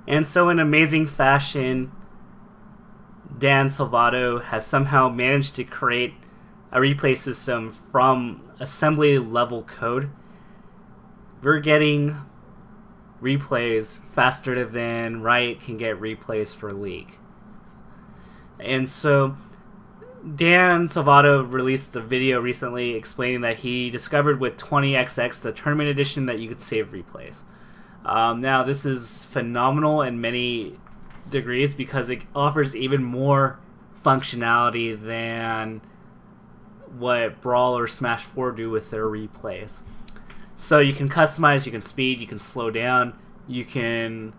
And so in amazing fashion, Dan Salvato has somehow managed to create a replay system from assembly level code. We're getting replays faster than Riot can get replays for League. And so Dan Salvato released a video recently explaining that he discovered with 20XX, the tournament edition, that you could save replays. Now, this is phenomenal in many degrees because it offers even more functionality than what Brawl or Smash 4 do with their replays. So you can customize, you can speed, you can slow down, you can,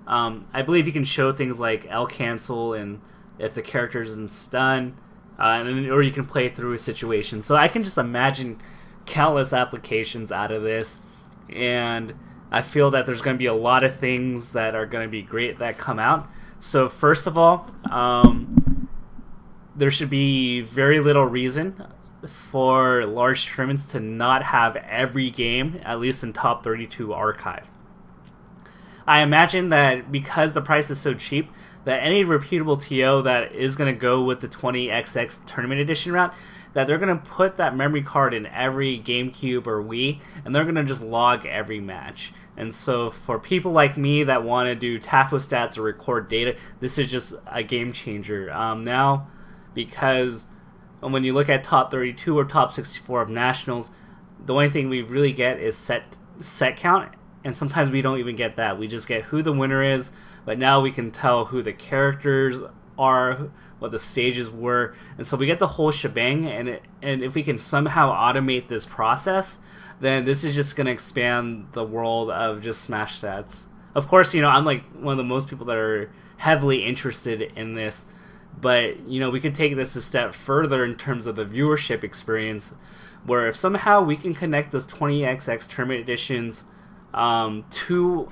I believe you can show things like L cancel and if the character isn't stunned, or you can play through a situation. So I can just imagine countless applications out of this, and I feel that there's going to be a lot of things that are going to be great that come out. So first of all, there should be very little reason for large tournaments to not have every game, at least in top 32, archived. I imagine that because the price is so cheap, that any reputable TO that is going to go with the 20XX Tournament Edition route, that they're going to put that memory card in every GameCube or Wii, and they're going to just log every match. And so for people like me that want to do Tafo stats or record data, this is just a game changer. Now, because when you look at top 32 or top 64 of Nationals, the only thing we really get is set count, and sometimes we don't even get that. We just get who the winner is, but now we can tell who the characters are, what the stages were, and so we get the whole shebang. And if we can somehow automate this process, then this is just going to expand the world of just Smash stats. Of course, you know, I'm like one of the most people that are heavily interested in this, but you know, we could take this a step further in terms of the viewership experience, where if somehow we can connect those 20XX tournament editions to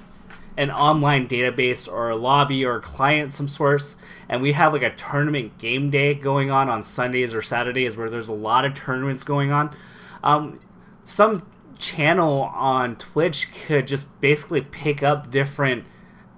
an online database or a lobby or a client of some sorts, and we have like a tournament game day going on Sundays or Saturdays where there's a lot of tournaments going on, some channel on Twitch could just basically pick up different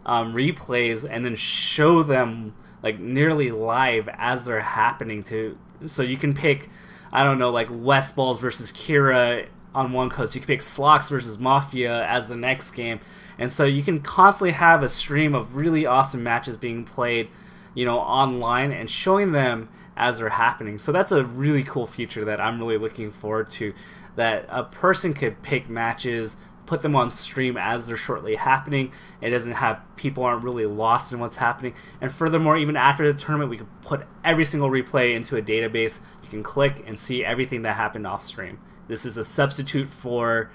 replays and then show them like nearly live as they're happening so you can pick, I don't know, like West Balls versus Kira on one coast, you can pick Slox versus Mafia as the next game, and so you can constantly have a stream of really awesome matches being played, you know, online and showing them as they're happening. So that's a really cool feature that I'm really looking forward to, that a person could pick matches, put them on stream as they're shortly happening. It doesn't have, people aren't really lost in what's happening. And furthermore, even after the tournament, we can put every single replay into a database. You can click and see everything that happened off stream. This is a substitute for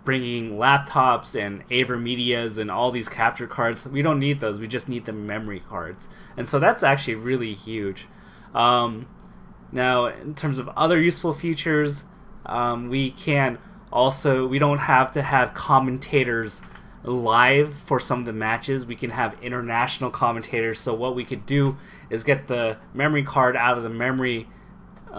bringing laptops and AverMedias and all these capture cards. We don't need those. We just need the memory cards. And so that's actually really huge. Now, in terms of other useful features, we don't have to have commentators live for some of the matches. We can have international commentators. So what we could do is get the memory card out of the memory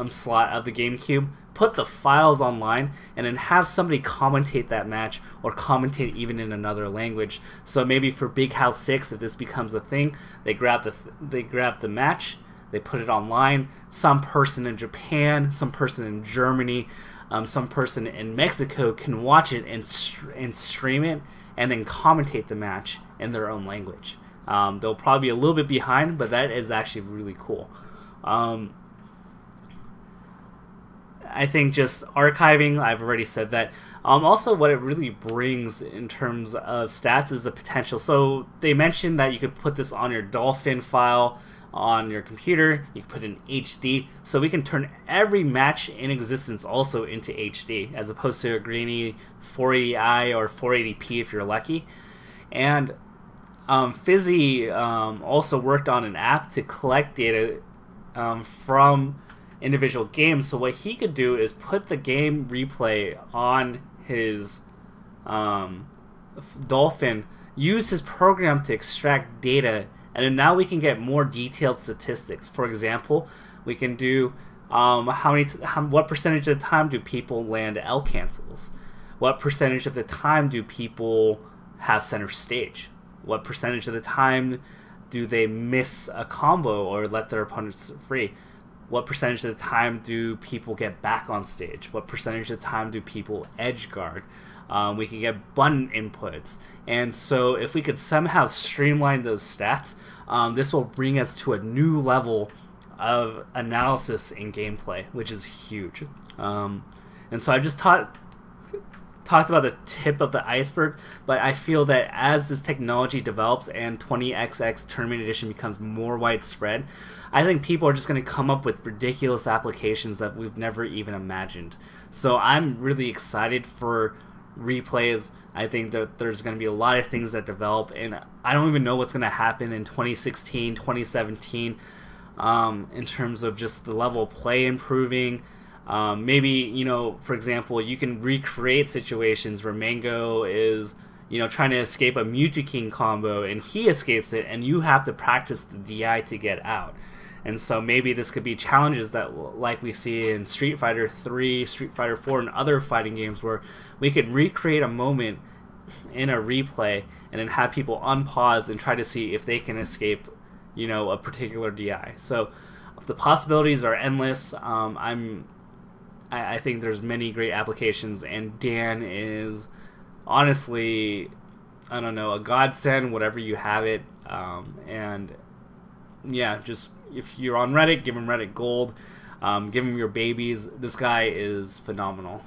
slot of the GameCube, put the files online, and then have somebody commentate that match, or commentate even in another language. So maybe for Big House 6, if this becomes a thing, they grab the match, they put it online. Some person in Japan, some person in Germany, some person in Mexico can watch it and stream it, and then commentate the match in their own language. They'll probably be a little bit behind, but that is actually really cool. I think just archiving, I've already said that. Also, what it really brings in terms of stats is the potential. So they mentioned that you could put this on your Dolphin file on your computer. You can put it in HD, so we can turn every match in existence also into HD, as opposed to a grainy 480i or 480p if you're lucky. And Fizzy also worked on an app to collect data from individual games. So what he could do is put the game replay on his Dolphin, use his program to extract data, and then now we can get more detailed statistics. For example, we can do what percentage of the time do people land L cancels? What percentage of the time do people have center stage? What percentage of the time do they miss a combo or let their opponents free? What percentage of the time do people get back on stage? What percentage of the time do people edge guard? We can get button inputs. And so if we could somehow streamline those stats, this will bring us to a new level of analysis in gameplay, which is huge. And so I just talked about the tip of the iceberg, but I feel that as this technology develops and 20XX Tournament Edition becomes more widespread, I think people are just going to come up with ridiculous applications that we've never even imagined. So I'm really excited for replays. I think that there's going to be a lot of things that develop, and I don't even know what's going to happen in 2016, 2017, in terms of just the level of play improving. Maybe, you know, for example, you can recreate situations where Mango is, you know, trying to escape a Mewtwo King combo and he escapes it and you have to practice the DI to get out. And so maybe this could be challenges that, like we see in Street Fighter 3, Street Fighter 4, and other fighting games, where we could recreate a moment in a replay and then have people unpause and try to see if they can escape, you know, a particular DI. So the possibilities are endless. I think there's many great applications, and Dan is honestly, I don't know, a godsend, whatever you have it. And yeah, just if you're on Reddit, give him Reddit Gold. Give him your babies. This guy is phenomenal.